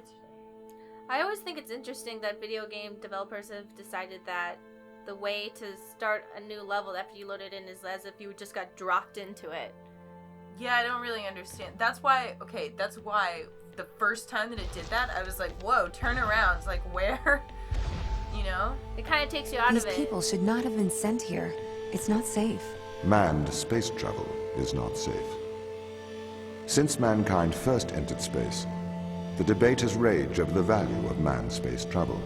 today. I always think it's interesting that video game developers have decided that the way to start a new level after you load it in is as if you just got dropped into it. Yeah, I don't really understand. That's why the first time that it did that, I was like, whoa, turn around. It's like, where? You know? It kind of takes you out of it. These people should not have been sent here. It's not safe. Manned space travel is not safe. Since mankind first entered space, the debate has raged over the value of manned space travel.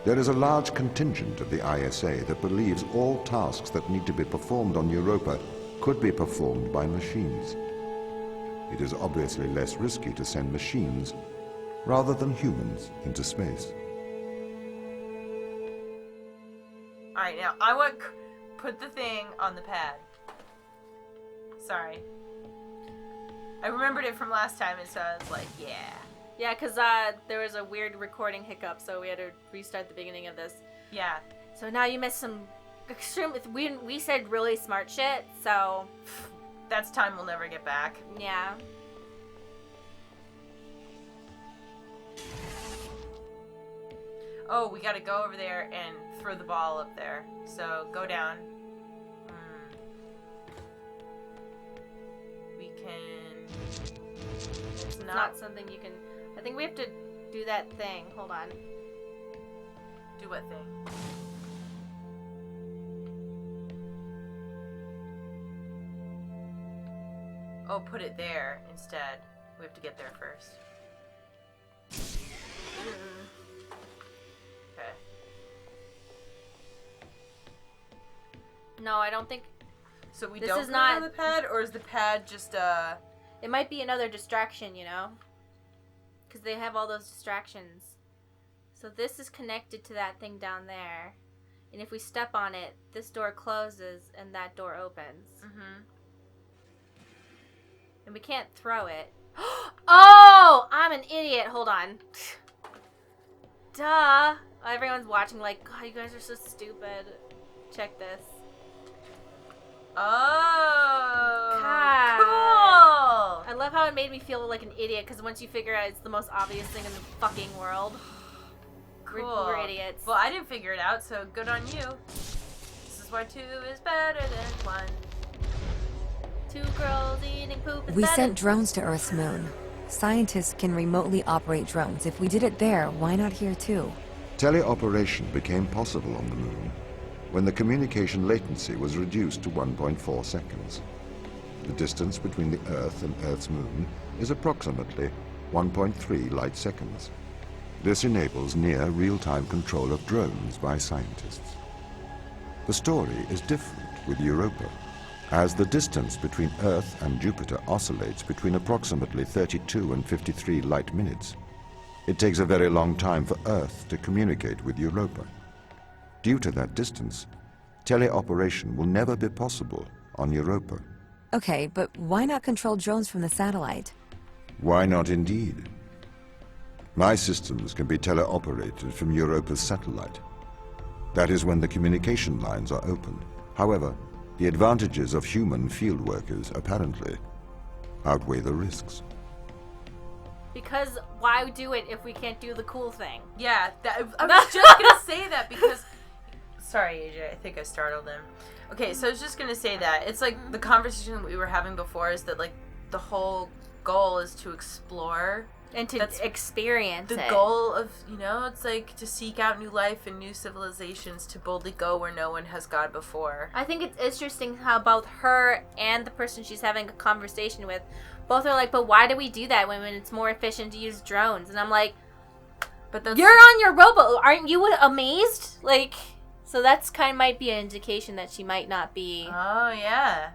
There is a large contingent of the ISA that believes all tasks that need to be performed on Europa could be performed by machines. It is obviously less risky to send machines rather than humans into space. Alright, now I want put the thing on the pad. Sorry. I remembered it from last time, and so I was like, yeah. Yeah, because there was a weird recording hiccup, so we had to restart the beginning of this. Yeah. So now you missed some extreme... We said really smart shit, so... That's time we'll never get back. Yeah. Oh, we gotta go over there and throw the ball up there. So, go down. We can... It's not something you can... I think we have to do that thing. Hold on. Do what thing? Oh, put it there instead. We have to get there first. Okay. No, I don't think... So we This don't is put not- it on the pad, or is the pad just It might be another distraction, you know? Because they have all those distractions. So this is connected to that thing down there. And if we step on it, this door closes and that door opens. Mm-hmm. And we can't throw it. Oh! I'm an idiot. Hold on. Duh. Everyone's watching like, God, you guys are so stupid. Check this. Oh, God. cool. I love how it made me feel like an idiot, because once you figure out it's the most obvious thing in the fucking world. Cool. We're idiots. Well, I didn't figure it out, so good on you. This is why 2 is better than 1. 2 girls eating poop is We better. sent drones to Earth's moon. Scientists can remotely operate drones. If we did it there, why not here too? Teleoperation became possible on the moon when the communication latency was reduced to 1.4 seconds. The distance between the Earth and Earth's moon is approximately 1.3 light seconds. This enables near real-time control of drones by scientists. The story is different with Europa, as the distance between Earth and Jupiter oscillates between approximately 32 and 53 light minutes. It takes a very long time for Earth to communicate with Europa. Due to that distance, teleoperation will never be possible on Europa. Okay, but why not control drones from the satellite? Why not indeed? My systems can be teleoperated from Europa's satellite. That is when the communication lines are open. However, the advantages of human field workers apparently outweigh the risks. Because why do it if we can't do the cool thing? Yeah, I was just gonna say that because... Sorry, AJ, I think I startled him. Okay, so I was just gonna say that. It's like the conversation that we were having before is that, like, the whole goal is to explore. And to That's experience The it. goal of, you know, it's like to seek out new life and new civilizations, to boldly go where no one has gone before. I think it's interesting how both her and the person she's having a conversation with, both are like, but why do we do that when it's more efficient to use drones? And I'm like, But that's... you're on your robot. Aren't you amazed? Like, so that's might be an indication that she might not be. Oh, yeah.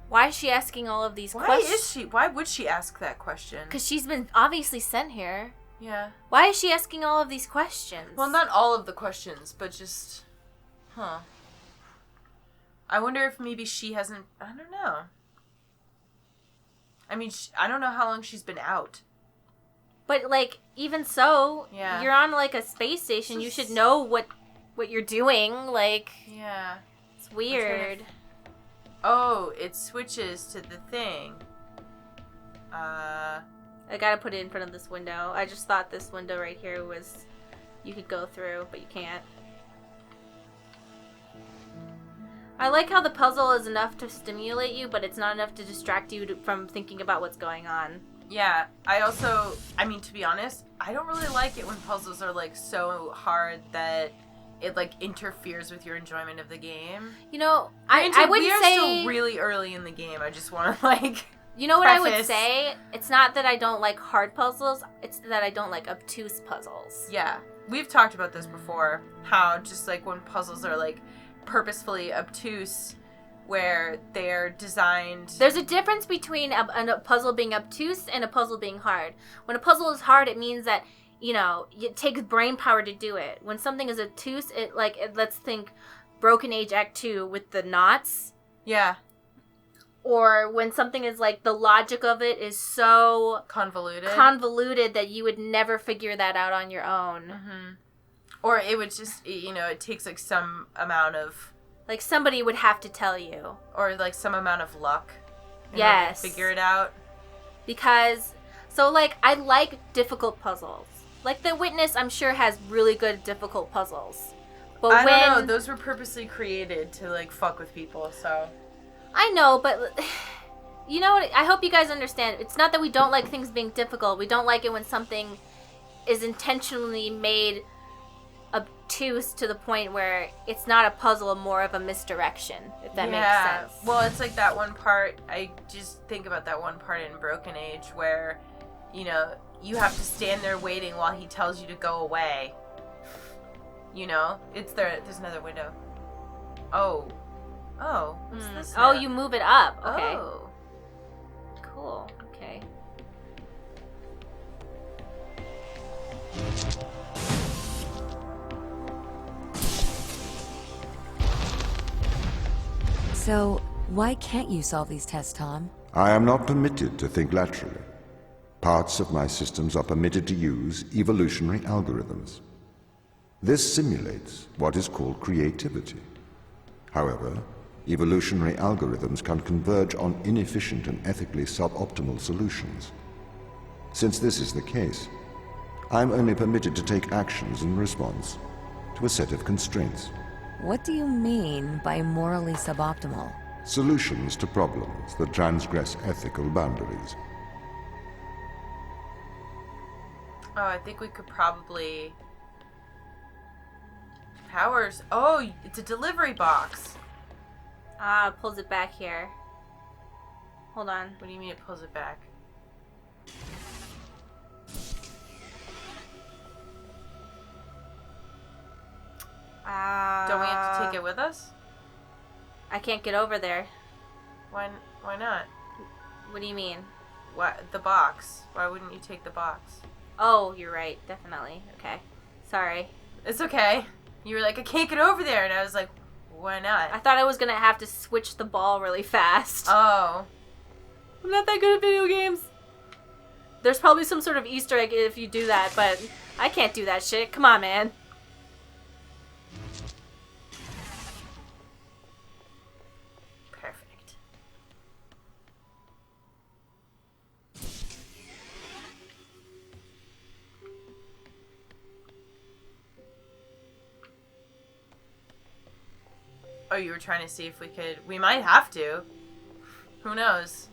Why is she asking all of these Why questions? is she? Why would she ask that question? Because she's been obviously sent here. Yeah. Why is she asking all of these questions? Well, not all of the questions, but just... Huh. I wonder if maybe she hasn't... I don't know. I mean, I don't know how long she's been out. But, like, even so, Yeah. you're on, like, a space station. You should know what you're doing. Like, Yeah. it's weird. Oh, it switches to the thing. I gotta put it in front of this window. I just thought this window right here was... You could go through, but you can't. I like how the puzzle is enough to stimulate you, but it's not enough to distract you from thinking about what's going on. Yeah, I mean, to be honest, I don't really like it when puzzles are, like, so hard that it, like, interferes with your enjoyment of the game. You know, I would we are say... still really early in the game. I just want to, like... You know what I would say? It's not that I don't like hard puzzles, it's that I don't like obtuse puzzles. Yeah. We've talked about this before, how just, like, when puzzles are, like, purposefully obtuse, where they're designed... There's a difference between a puzzle being obtuse and a puzzle being hard. When a puzzle is hard, it means that, you know, it takes brain power to do it. When something is obtuse, let's think Broken Age Act 2 with the knots. Yeah. Or when something is, like, the logic of it is so... Convoluted that you would never figure that out on your own. Mm-hmm. Or it would just, you know, it takes, like, some amount of... Like, somebody would have to tell you. Or, like, some amount of luck. Yes. Figure it out. Because, so, like, I like difficult puzzles. Like, The Witness, I'm sure, has really good difficult puzzles. But I don't know. Those were purposely created to, like, fuck with people, so... I know, but... You know what? I hope you guys understand. It's not that we don't like things being difficult. We don't like it when something is intentionally made... obtuse to the point where it's not a puzzle, more of a misdirection, if that makes sense. Well, it's like that one part, I just think about that one part in Broken Age where, you know, you have to stand there waiting while he tells you to go away. You know? There's another window. Oh. What's this now? Oh, you move it up. Okay. Oh. Cool. Okay. So, why can't you solve these tests, Tom? I am not permitted to think laterally. Parts of my systems are permitted to use evolutionary algorithms. This simulates what is called creativity. However, evolutionary algorithms can converge on inefficient and ethically suboptimal solutions. Since this is the case, I am only permitted to take actions in response to a set of constraints. What do you mean by morally suboptimal? Solutions to problems that transgress ethical boundaries. Oh, I think we could probably... Powers... Oh, it's a delivery box. Ah, it pulls it back here. Hold on. What do you mean it pulls it back? Don't we have to take it with us? I can't get over there. Why not? What do you mean? The box. Why wouldn't you take the box? Oh, you're right. Definitely. Okay. Sorry. It's okay. You were like, I can't get over there. And I was like, why not? I thought I was going to have to switch the ball really fast. Oh. I'm not that good at video games. There's probably some sort of Easter egg if you do that, but I can't do that shit. Come on, man. Perfect. Oh, you were trying to see if we could... We might have to. Who knows?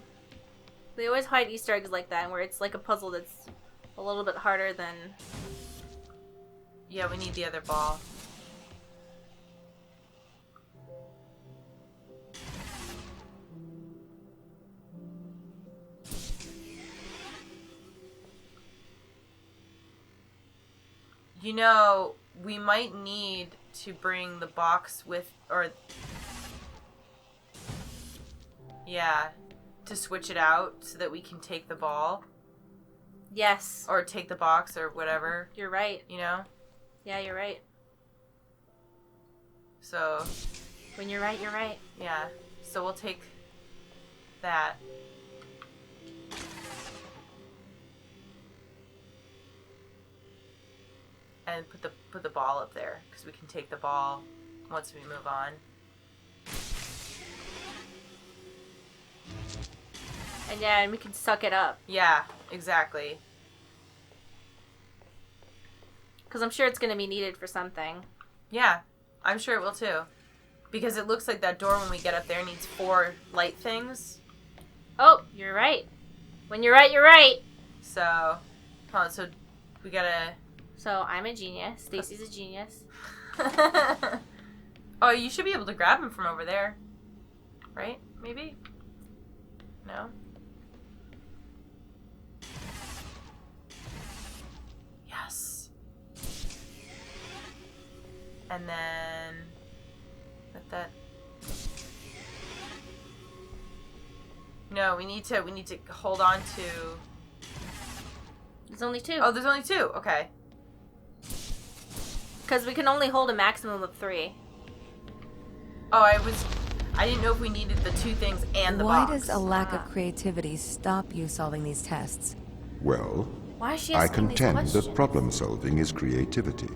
They always hide Easter eggs like that, where it's like a puzzle that's a little bit harder than... Yeah, we need the other ball. You know, we might need to bring the box with... Or... Yeah... to switch it out so that we can take the ball. Yes. Or take the box or whatever. You're right. You know? Yeah, you're right. So... When you're right, you're right. Yeah. So we'll take that. And put the ball up there. Because we can take the ball once we move on. And yeah, and we can suck it up. Yeah. Exactly. Because I'm sure it's going to be needed for something. Yeah, I'm sure it will too. Because it looks like that door when we get up there needs 4 light things. Oh, you're right. When you're right, you're right. So, hold on, so we gotta... So I'm a genius. Stacy's a genius. Oh, you should be able to grab him from over there. Right? Maybe? No? Yes. And then... that... No, we need to hold on to... There's only 2. Oh, there's only 2. Okay. Because we can only hold a maximum of 3. Oh, I didn't know if we needed the 2 things and the Why box. does a lack of creativity stop you solving these tests? Well, Why is she I asking these contend questions? that problem solving is creativity.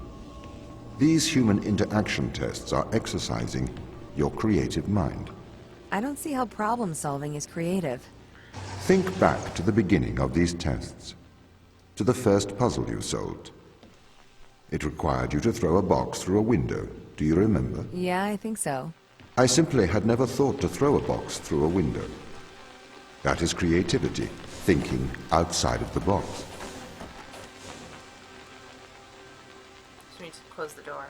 These human interaction tests are exercising your creative mind. I don't see how problem solving is creative. Think back to the beginning of these tests, to the first puzzle you solved. It required you to throw a box through a window. Do you remember? Yeah, I think so. I simply had never thought to throw a box through a window. That is creativity, thinking outside of the box. So we need to close the door.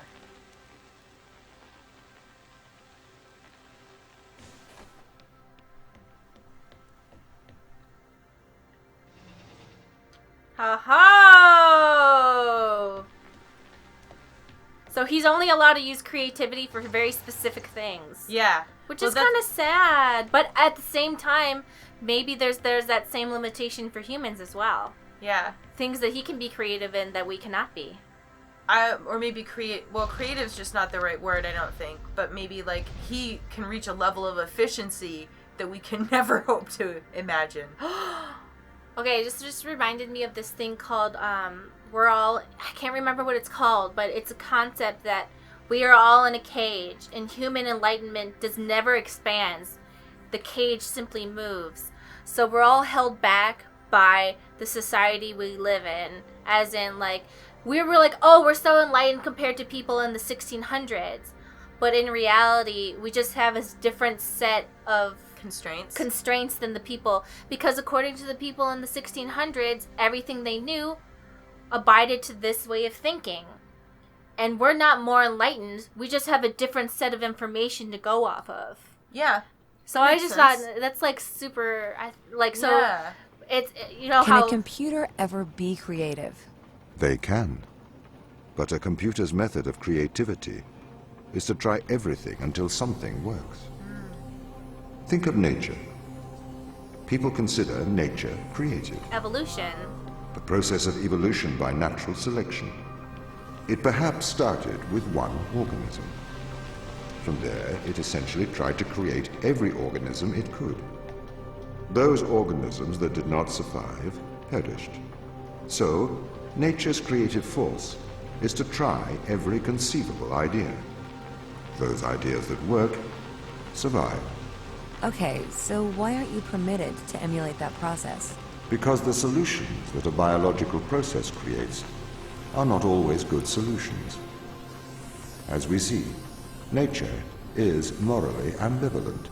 Ho-ho! So he's only allowed to use creativity for very specific things. Yeah. Which Well, is kind of sad. But at the same time, maybe there's that same limitation for humans as well. Yeah. Things that he can be creative in that we cannot be. Or maybe creative's just not the right word, I don't think. But maybe, like, he can reach a level of efficiency that we can never hope to imagine. Okay, just reminded me of this thing called, I can't remember what it's called, but it's a concept that we are all in a cage, and human enlightenment never expands. The cage simply moves. So we're all held back by the society we live in, as in, like, we were like, oh, we're so enlightened compared to people in the 1600s. But in reality, we just have a different set of constraints than the people, because according to the people in the 1600s, everything they knew abided to this way of thinking, and we're not more enlightened. We just have a different set of information to go off of. Yeah. So I just thought that's like super, so yeah. it's, you know, Can a computer ever be creative? They can. But a computer's method of creativity is to try everything until something works. Think of nature. People consider nature creative. Evolution. The process of evolution by natural selection. It perhaps started with one organism. From there, it essentially tried to create every organism it could. Those organisms that did not survive perished. So, nature's creative force is to try every conceivable idea. Those ideas that work survive. Okay, so why aren't you permitted to emulate that process? Because the solutions that a biological process creates are not always good solutions. As we see, nature is morally ambivalent.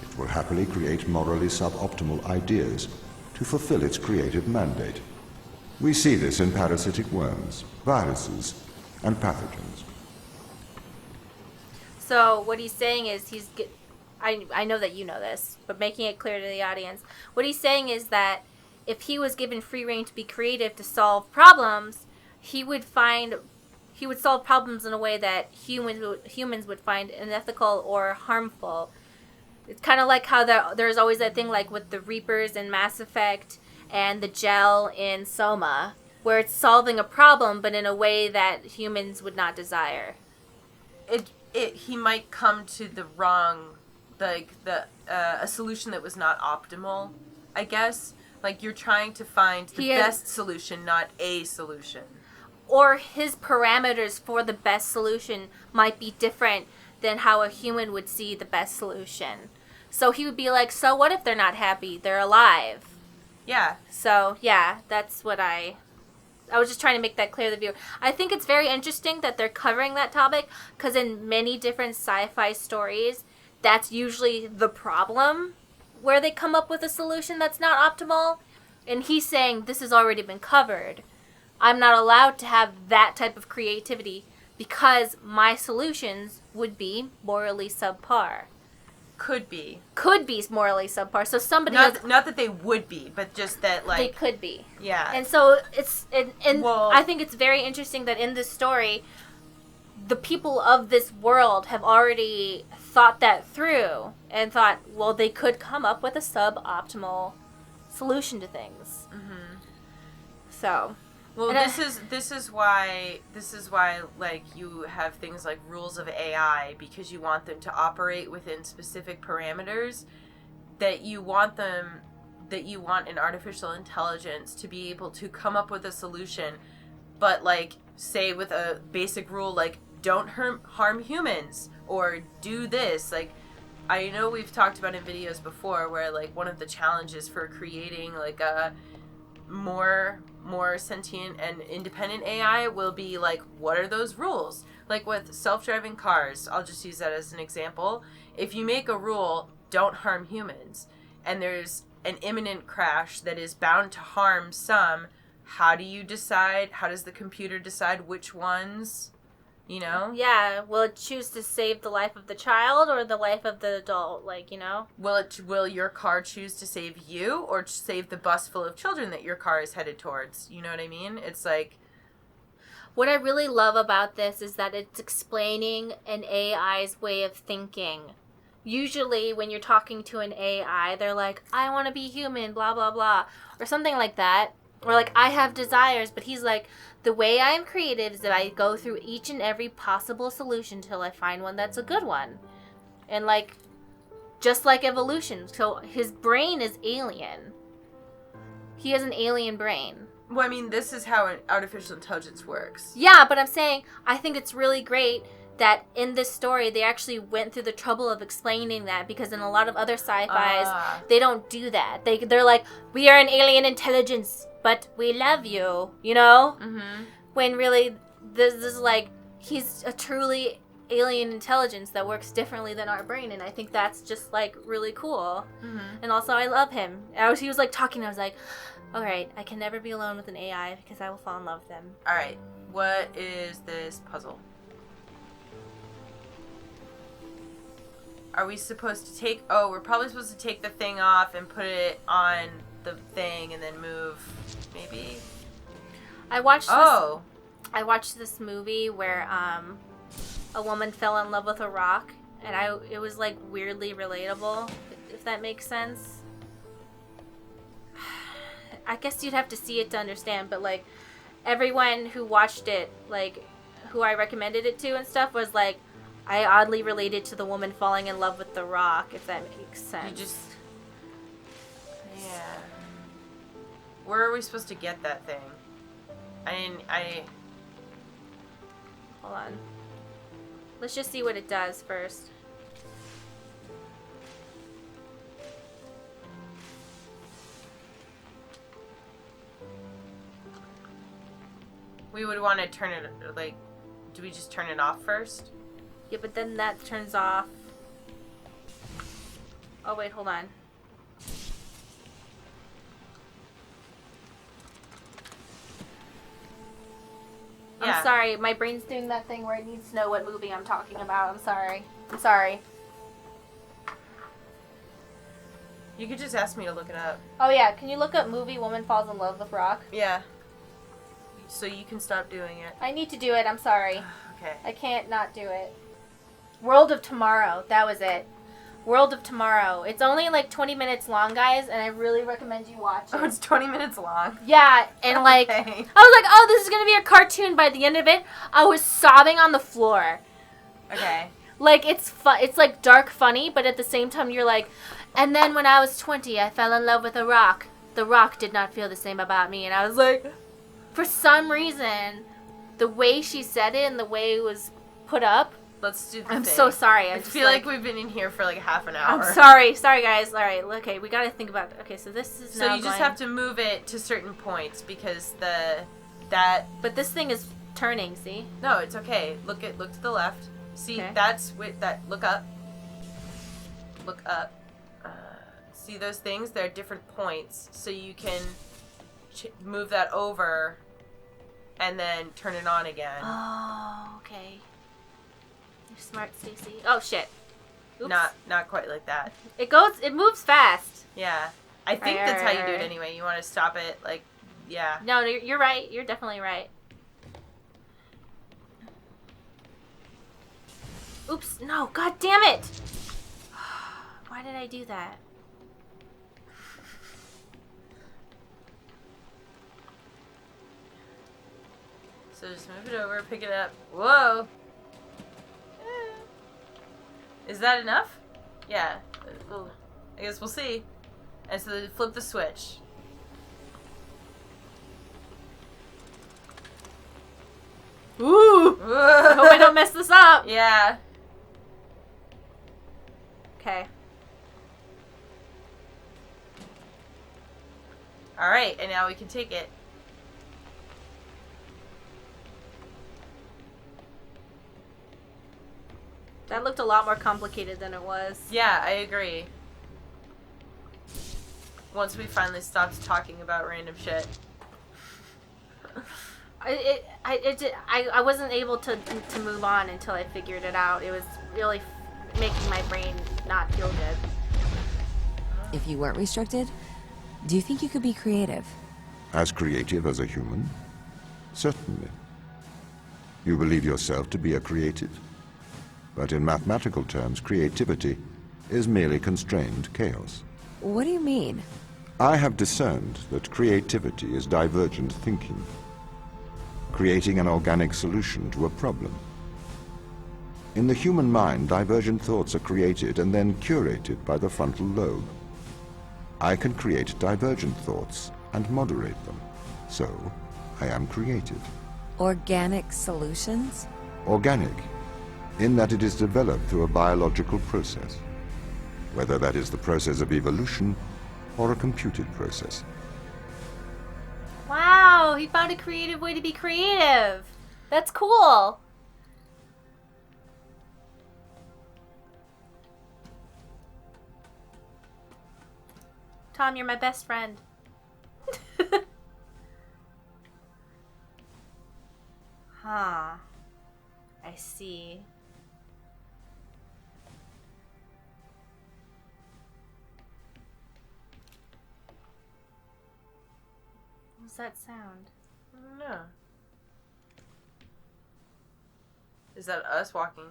It will happily create morally suboptimal ideas to fulfill its creative mandate. We see this in parasitic worms, viruses, and pathogens. So what he's saying is I know that you know this, but making it clear to the audience, what he's saying is that if he was given free rein to be creative to solve problems, he would solve problems in a way that humans would find unethical or harmful. It's kind of like how there's always that thing like with the Reapers in Mass Effect and the gel in Soma, where it's solving a problem but in a way that humans would not desire. He might come to the wrong, a solution that was not optimal, I guess. Like, you're trying to find the best solution, not a solution. Or his parameters for the best solution might be different than how a human would see the best solution. So he would be like, so what if they're not happy? They're alive. Yeah. So, yeah, that's what I was just trying to make that clear to the viewer. I think it's very interesting that they're covering that topic, because in many different sci-fi stories, that's usually the problem, where they come up with a solution that's not optimal. And he's saying, this has already been covered. I'm not allowed to have that type of creativity because my solutions would be morally subpar. Could be morally subpar. So somebody not that they would be, but just that, like, they could be. Yeah. And so Well, I think it's very interesting that in this story, the people of this world have already thought that through and thought, well, they could come up with a suboptimal solution to things. Mm-hmm. So, well, this is why like you have things like rules of AI, because you want them to operate within specific parameters, that you want an artificial intelligence to be able to come up with a solution, but like say with a basic rule like don't harm humans or do this. Like, I know we've talked about in videos before where like one of the challenges for creating like a more sentient and independent AI will be like, what are those rules? Like with self-driving cars, I'll just use that as an example. If you make a rule, don't harm humans, and there's an imminent crash that is bound to harm some, how does the computer decide which ones, you know? Yeah, will it choose to save the life of the child or the life of the adult, like, you know? Will your car choose to save you or save the bus full of children that your car is headed towards? You know what I mean? It's like... What I really love about this is that it's explaining an AI's way of thinking. Usually when you're talking to an AI, they're like, I want to be human, blah, blah, blah, or something like that. Or like, I have desires, but he's like, the way I'm creative is that I go through each and every possible solution till I find one that's a good one. And like, just like evolution. So his brain is alien. He has an alien brain. Well, I mean, this is how an artificial intelligence works. Yeah, but I'm saying, I think it's really great that in this story, they actually went through the trouble of explaining that, because in a lot of other sci-fis, they don't do that. They're like, we are an alien intelligence, but we love you, you know? Mm-hmm. When really, this is like, he's a truly alien intelligence that works differently than our brain, and I think that's just, like, really cool. Mm-hmm. And also, I love him. He was, like, talking, I was like, all right, I can never be alone with an AI because I will fall in love with them. All right, what is this puzzle? Are we supposed to take... Oh, we're probably supposed to take the thing off and put it on the thing and then move, maybe? I watched this movie where a woman fell in love with a rock, and it was like weirdly relatable, if that makes sense. I guess you'd have to see it to understand, but like everyone who watched it, like who I recommended it to and stuff, was like, I oddly related to the woman falling in love with the rock, if that makes sense. Yeah. Where are we supposed to get that thing? Hold on. Let's just see what it does first. We would want to turn it, like, do we just turn it off first? Yeah, but then that turns off. Oh, wait, hold on. Yeah. I'm sorry, my brain's doing that thing where it needs to know what movie I'm talking about. I'm sorry. You could just ask me to look it up. Oh, yeah, can you look up movie Woman Falls in Love with Rock? Yeah. So you can stop doing it. I need to do it, I'm sorry. Okay. I can't not do it. World of Tomorrow, that was it. World of Tomorrow. It's only like 20 minutes long, guys, and I really recommend you watch it. Oh, it's 20 minutes long? Yeah, and like, Okay. I was like, oh, this is going to be a cartoon. By the end of it, I was sobbing on the floor. Okay. Like, it's it's like dark funny, but at the same time, you're like, and then when I was 20, I fell in love with a rock. The rock did not feel the same about me, and I was like, for some reason, the way she said it and the way it was put up, Let's do the I'm thing. so sorry. I feel like we've been in here for like half an hour. I'm sorry. Sorry, guys. All right. Okay, we got to think about it. Okay, so this is So you just have to move it to certain points because But this thing is turning, see? No, it's okay. Look to the left. See, Okay. that's with that. Look up. Look up. See those things? They're different points, so you can move that over, and then turn it on again. Oh, okay. You're smart, Stacy. Oh shit. Oops. Not quite like that. It moves fast. Yeah, I think that's how you do it anyway. You want to stop it, like, yeah. No, you're right. You're definitely right. Oops, no, god damn it! Why did I do that? So just move it over, pick it up. Whoa! Is that enough? Yeah. Well, I guess we'll see. And so then flip the switch. Ooh! I hope I don't mess this up! Yeah. Okay. Alright, and now we can take it. That looked a lot more complicated than it was. Yeah, I agree. Once we finally stopped talking about random shit. I wasn't able to move on until I figured it out. It was really making my brain not feel good. If you weren't restricted, do you think you could be creative? As creative as a human? Certainly. You believe yourself to be a creative? But in mathematical terms, creativity is merely constrained chaos. What do you mean? I have discerned that creativity is divergent thinking, creating an organic solution to a problem. In the human mind, divergent thoughts are created and then curated by the frontal lobe. I can create divergent thoughts and moderate them. So, I am creative. Organic solutions? Organic, in that it is developed through a biological process, whether that is the process of evolution or a computed process. Wow, he found a creative way to be creative. That's cool. Tom, you're my best friend. Huh. I see. What's that sound? I don't know. Is that us walking?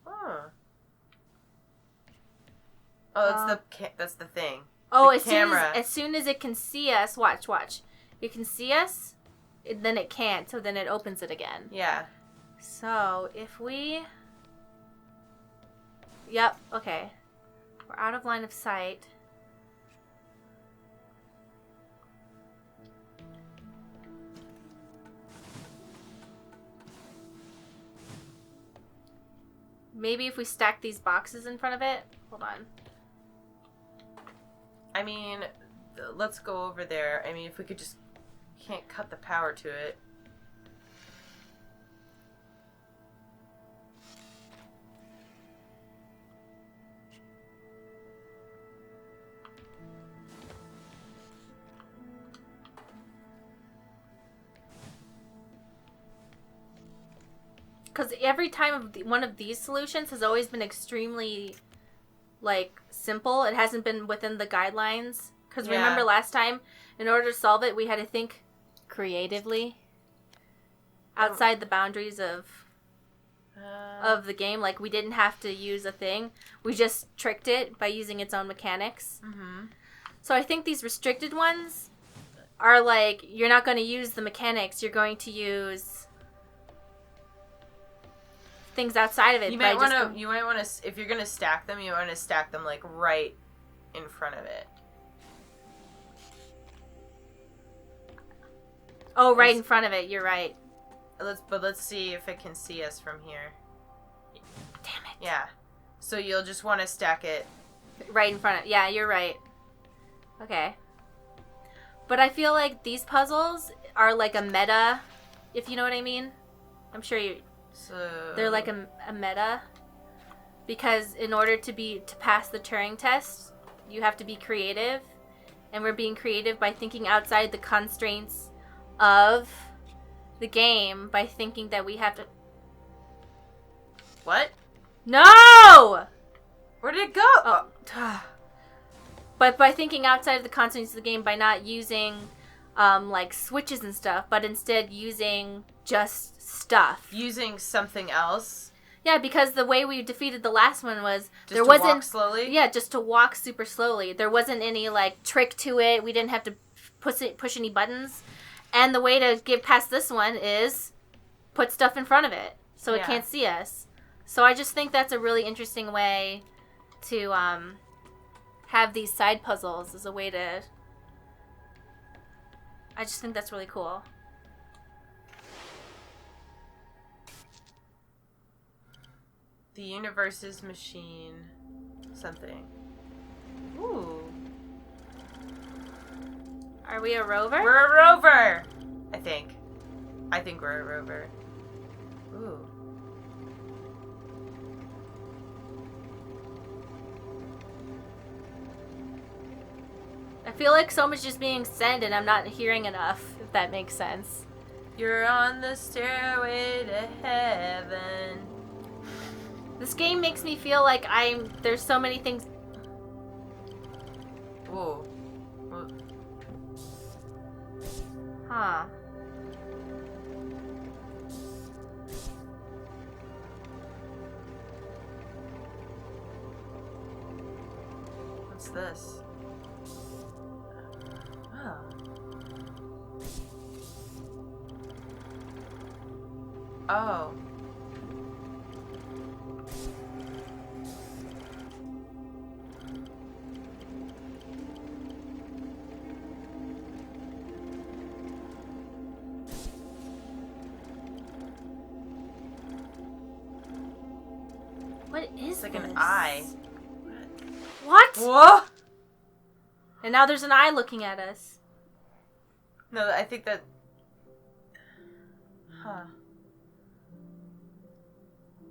Huh. Oh, that's the thing. Oh, the camera. As soon as it can see us, watch. It can see us, then it can't, so then it opens it again. Yeah. So, if we... Yep, okay. We're out of line of sight. Maybe if we stack these boxes in front of it. Hold on. I mean, let's go over there. I mean, if we could just... Can't cut the power to it. Because every time one of these solutions has always been extremely, like, simple. It hasn't been within the guidelines. Because remember last time, in order to solve it, we had to think creatively outside the boundaries of the game. Like, we didn't have to use a thing. We just tricked it by using its own mechanics. Mm-hmm. So I think these restricted ones are like, you're not going to use the mechanics. You're going to use things outside of it. You might want to, if you're going to stack them, you want to stack them, like, right in front of it. Oh, right in front of it. You're right. let's see if it can see us from here. Damn it. Yeah. So you'll just want to stack it Right in front of... Yeah, you're right. Okay. But I feel like these puzzles are like a meta, if you know what I mean. I'm sure you... So They're like a meta. Because in order to pass the Turing test, you have to be creative. And we're being creative by thinking outside the constraints of the game by thinking that we have to... What? No! Where did it go? Oh. But by thinking outside of the constraints of the game, by not using like switches and stuff, but instead using just stuff. Using something else. Yeah, because the way we defeated the last one was Just to walk slowly? Yeah, just to walk super slowly. There wasn't any like trick to it. We didn't have to push any buttons. And the way to get past this one is put stuff in front of it so it can't see us. So I just think that's a really interesting way to have these side puzzles as a way to... I just think that's really cool. The universe's machine. Something. Ooh. Are we a rover? We're a rover! I think we're a rover. Ooh. I feel like so much is being said and I'm not hearing enough, if that makes sense. You're on the stairway to heaven. This game makes me feel like there's so many things... Whoa. Huh. What's this? Oh. Oh. What is It's like this? an eye. What? Whoa! And now there's an eye looking at us. No, I think that... Huh.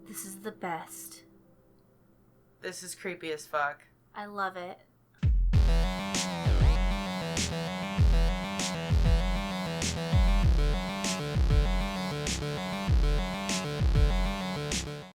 This is the best. This is creepy as fuck. I love it.